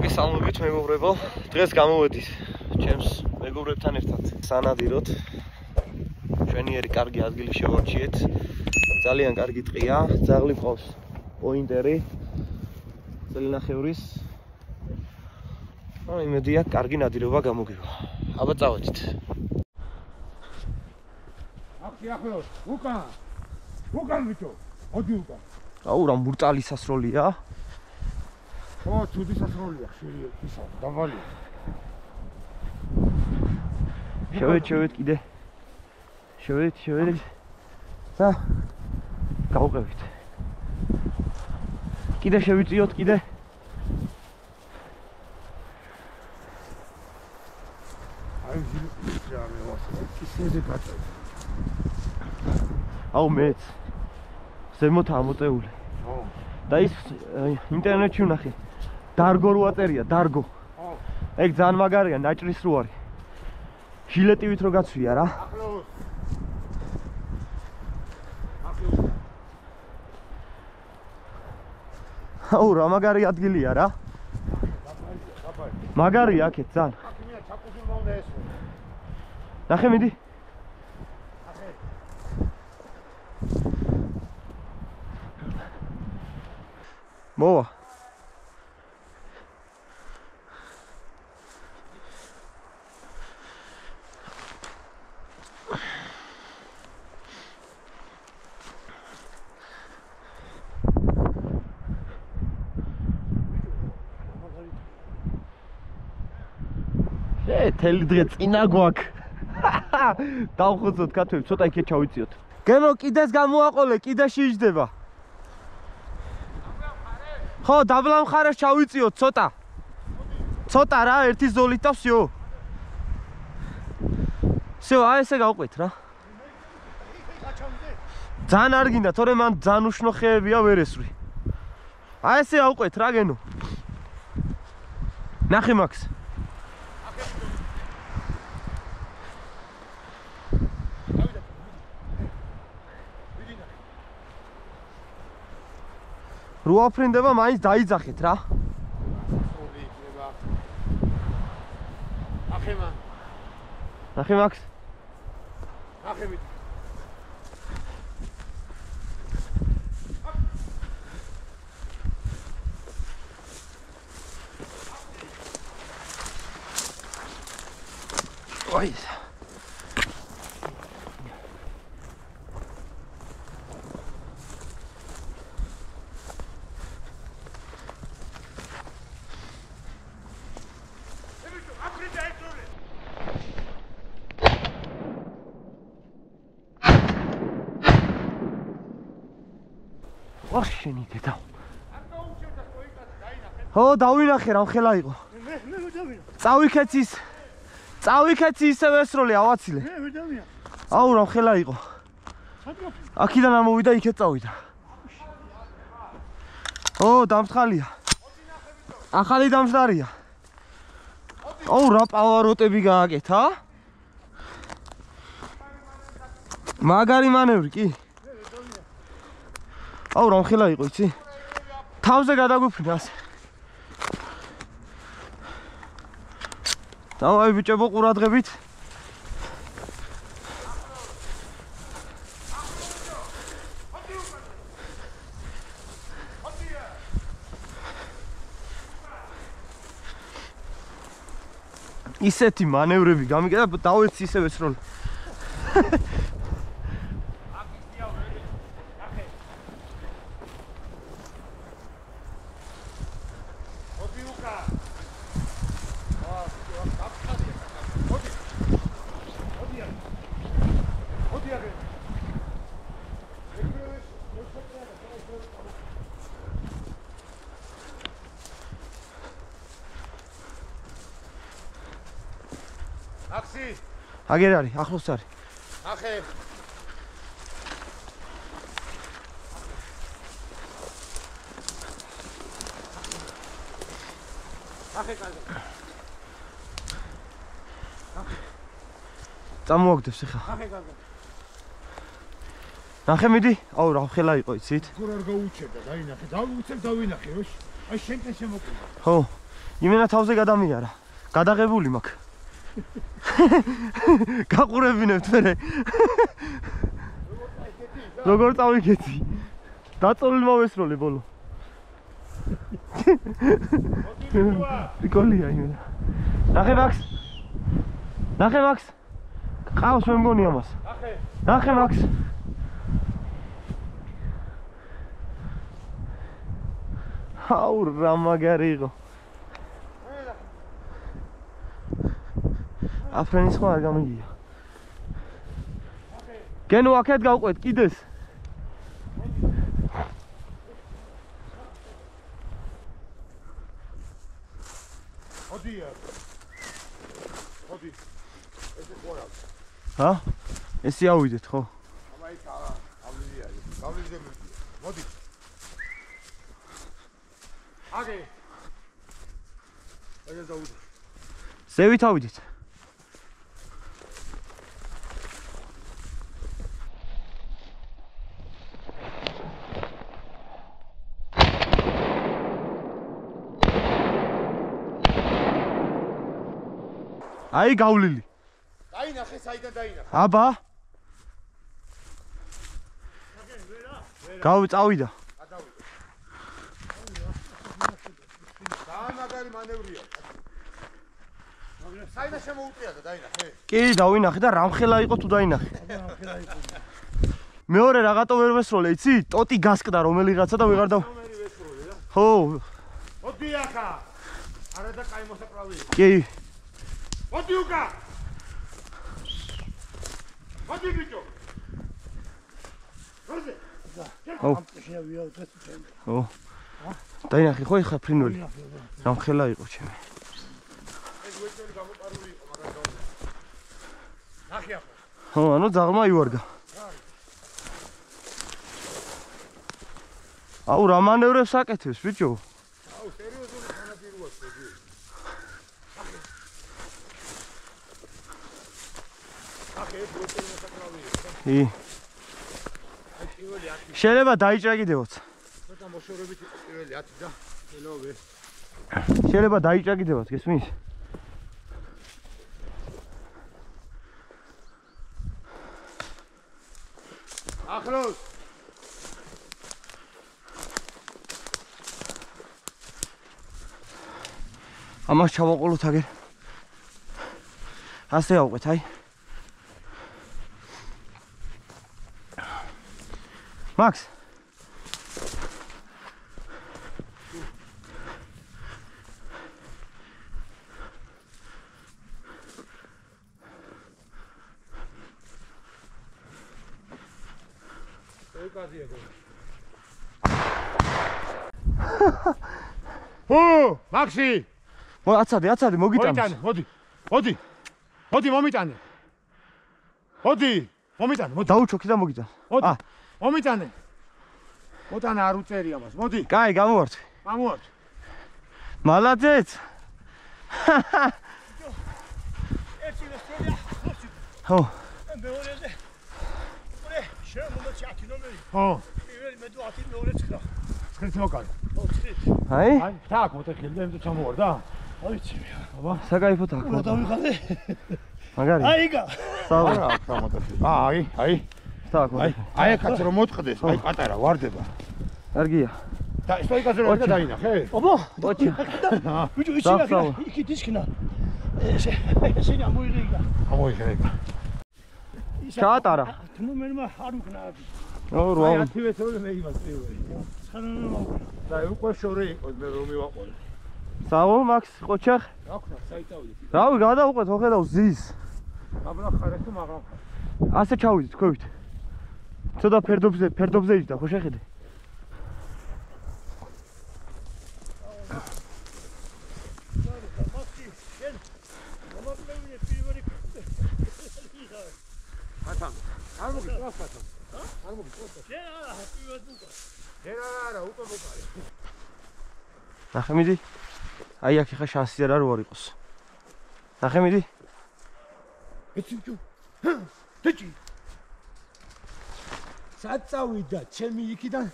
მოგესალმებით მეგობრებო. დღეს გამოვედით ჩემს მეგობრებთან ერთად სანადიროთ. ჩვენიერი კარგი ადგილი შევარჩიეთ. ძალიან კარგი ტყია, ძაღლი ყავს პოინტერი. წელნახევრის. იმედია კარგი ნადირობა გამოგივა. აბა წავედით. ახლოს, უკან ბიჭო, მოდი უკან. აუ რა მურტალი სასროლია. ო, ცუდი სასროლია, ხშირია, ისა, დაბალია. შევედით კიდე. შევედით. და გავყევით. კიდე შევიწიოთ, კიდე. აი, ძამე ვასწავლე, ისეზე გაწევ. აუ მეც ზემოთ ამოწეული. და ის ინტერნეტში ვნახე. დარგო რო აწერია, დარგო. ეგ ძალიან მაგარია, ნაჭრის რო არის. ჟილეტივით რო გაცვია რა. ახლოს. აუ რა მაგარი ადგილია რა. მაგარია აქეთ ძალიან. აქ ჩაკუზულმა უნდა ესვა. ნახე მიდი. მოვა. თელი დღე წინა გვაქვს. დავხოცოთ კაცები, ცოტა იქეთ ჩავიწიოთ. გემო კიდეს გამოაყოლე, კიდე შეიჯდება. ხო, დაბლა მხარეს ჩავიწიოთ ცოტა. ცოტა რა, ერთი ზოლით და всё. всё, აი ესე გავყვეთ რა. ძალიან არ გინდა, თორე მან ძალიან უშნო ხეებია ვერ ესვრი. აი ესე ავყვეთ რა გენო. ნახე მაქს. რო აფრინდება მაინც დაიძახეთ რა. ნახე მაქს. ნახე მიდი. ოი. ვაშენი დედა. ხო, დავინახე რა ხელა იყო. მე დავინახე. წავიქეცი ისევ ესროლე ავაცილე. მე დავინახე. აუ რა ხელა იყო. აქედან ამოვიდა, იქეთ წავიდა. ო, დამთხალია. ახალი დამშდარია. აუ რა პავაროტები გააკეთა? მაგარი მანევრი კი. აუ რა ხელა იყო იცი? თავზე გადაგვიფრინე ასე. დავაი ბიჭებო ყურადღებით. ისეთი მანევრები გამიგე და დავეცი ისევ ესროლე. აქსი. აგერ არის, ახლოს არის. ნახე. ნახე კაცო. წამოაგდებს ახლა. ნახე კაცო. ნახე მიდი. აუ რა ხელა იყო იცით? როგორ არ გაუჩერდა, დაინახე. დავუცებ დავინახე, ოშ. აი შენთან შემოკვდა. ხო. იმენა თავზე გადამიარა. გადაღებული მაქვს. გაყურებინებთ მე. როგორ წავიკეცი? დაწოლილ მოვესროლე ბოლო. პრიკოლია იმენა. ნახე მაქს. ნახე მაქს. ყავს მე მგონი ამას. ნახე. ნახე მაქს. აუ რა მაგარი იყო. აფრენის ხო არ გამიგია. გენო აქეთ გავყვეთ კიდეს. მოდი. ესე ყურა. ჰა? ესე ავიდეთ ხო? აბა იქ ავიდია. გავიდე მე. მოდი. აგე. ეგ დავუდე. ზევით ავიდეთ. აი გავლილი. დაინახე, საიდან დაინახე? აბა. წავიდა. გადავიდა. მაგარი მანევრია. საიდან შემოუწია და დაინახე? კი, დავინახე და რამხელა იყო თუ დაინახე. რამხელა იყო. მეორე რაღაცა ვერ ვესროლე, იცი? ტოტი გასკდა რომელიღაცა და ვეღარ და რომელი ვესროლე რა? ხო. მოდი ახლა. არა და კაი მოსაყრავია. კი. მოდი უკა. მოდი ბიჭო. როზე? ო. ო. დაინახე ხო ეხა ფრინველი. რამხელა იყო ჩემი. ეს ვეჭველი გამოყარული იყო, მაგრამ დავიდა. ნახე ახლა. ხო, ანუ ძაღლმა ივარგა. აუ რა მანევრებს აკეთებს ბიჭო. აუ სერიოზული განაპირობაა შეგვი. ახე ეს ვეჭველი მოსაყრავია. კი. შეიძლება დაიჭრა კიდევაც. ცოტა მოშორებით იყო პირველი 10 და ელოვე. შეიძლება დაიჭრა კიდევაც, გესმის? ახლოს. ამას ჩავაყოლოთ აგერ. ასე ავყვეთ, აი. მაქს. ო, მაქსი. აცადე, მოგიტანე. მოიტანე, მოდი. მოდი. მოდი მომიტანე. მოდი, მომიტანე, მოდი. დაუჩოქი და მოგიტანე. მოდი. მომიტანე. მოტანა არ უწერი ამას. მოდი. კაი, გამოვარდე. გამოვარდე. მალაძეც. ერთი ვესროლია, ხოცი. ხო. მეორეზე. ყურე, შემომოჩი 10 ნომერი. ხო. პირველი მე 10 მეორე 9. 9 მოკალე. ხო, 9. აი, აი, თაკ მოტეხილი და იმდე ჩამოვარდა. აიცი მე. აბა. საკაიფო თაკ. რა დავიხადე? მაგარი. აიგა. საუბარი. არა, აქ მოტეხილი. აი. თაკ. აი აქაც რომ მოწყდეს, აი პატარა ვარდება. კარგია. და სპეიკაზე რომ დაინახე? აბა, ოჩი. ბიჭო, იცი რა? იქი დისკნა. ესენი ამოიღია. ამოიღება. ჩაატარა. ნომერმა არ უკნა. ო, რა. 10 ვესროლე მე იმას პირველი. და უკვე შორე იყო მე რომ მივაყოლე. საო, მაქს ყოჩახ. რა ხნა, საიტავდი. რავი, გადავყვეთ, ხო ხედავ ზის. აბლა ხარ ეს მაგრამ. ასე ჩავიდით, ქვევით. ცოტა ფერდობზე იჯდა, ხო შეხედე? არ მოგიწევს პატონ. არ მოგიწევს. არა, უკვე მოკარე. ნახე მიდი. აი აქ ხა შანსი არ არის იყოს. ნახე მიდი. ეციმჭუ. დეჭი. საწავიდა ჩემი იქიდან.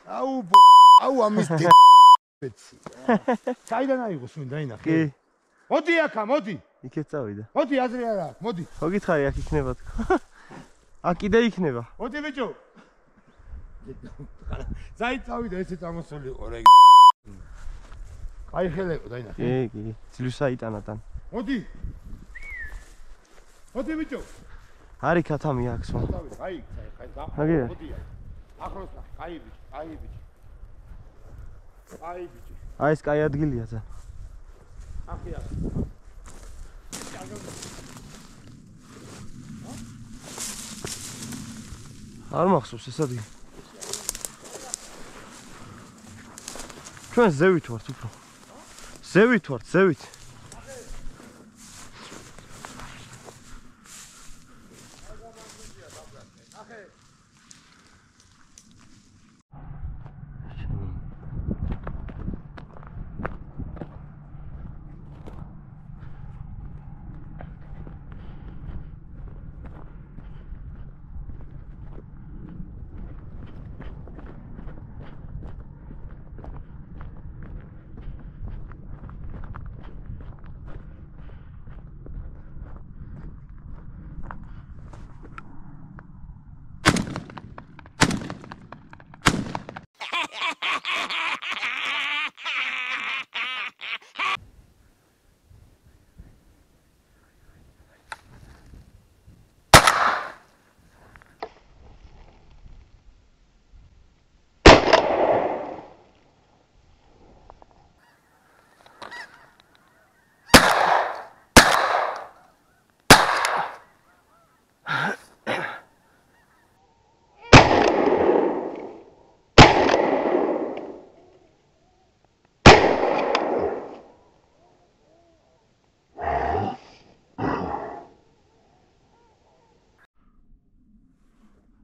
აუ ამის საიდან აიღოს მინდა ინახე? კი. მოდი აქა, მოდი. იქეთ წავიდა. მოდი აზრი არა აქვს, მოდი. ხო გითხარი აქ იქნება თქო. აქ კიდე იქნება. მოდი ბიჭო. ზაით წავიდა ესე წამოსულიყო რა. აი ხელეყო დაინახე. კი, ძლივს აიტანათან. მოდი. მოდი ბიჭო. არი ქათამი აქვს მო. აი, აგია. მოდი. ახლოს ნახე, აი ბიჭო, აი ბიჭო. აი ბიჭო. აი ეს კაი ადგილია ძა. ახია. არ მახსოვს ეს ადგილი. ჩვენ ზევით ვართ უფრო. ზევით ვართ, ზევით.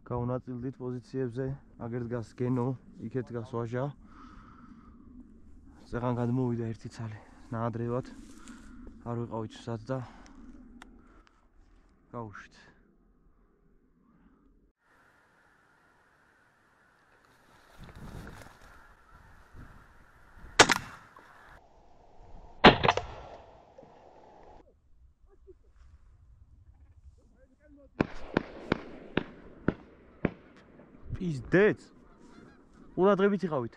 გაუნაწილდით პოზიციებზე, აგერ დგას გენო, იქეთ დგას ვაჟა. ზეღან გადმოვიდა ერთი ცალი, ნაადრევად. არ ვიყავით სად და გავუშვით. Пиздец. ყურადღებით იყავით.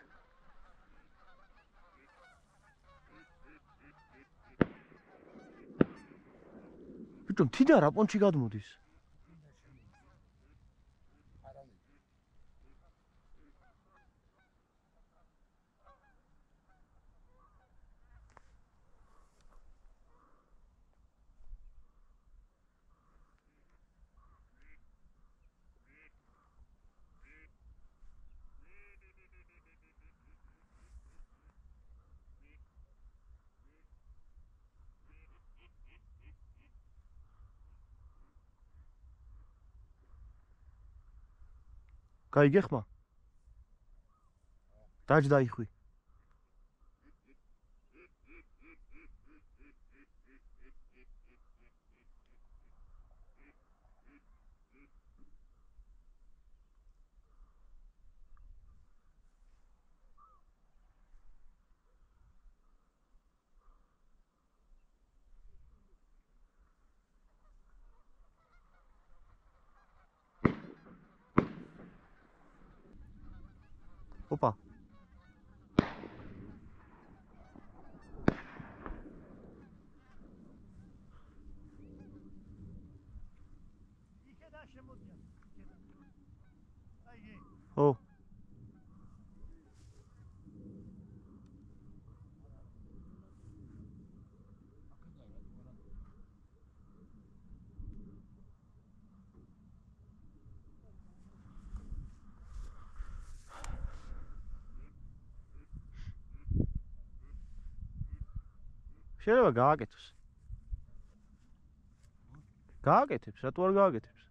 ბიჭო, თიდა რა პონჩი გადმოდის? გაიგეხმა? დაჯდა იხვი. Opa. Oh. შეიძლება გააკეთოს. გააკეთებს, რატო არ გააკეთებს?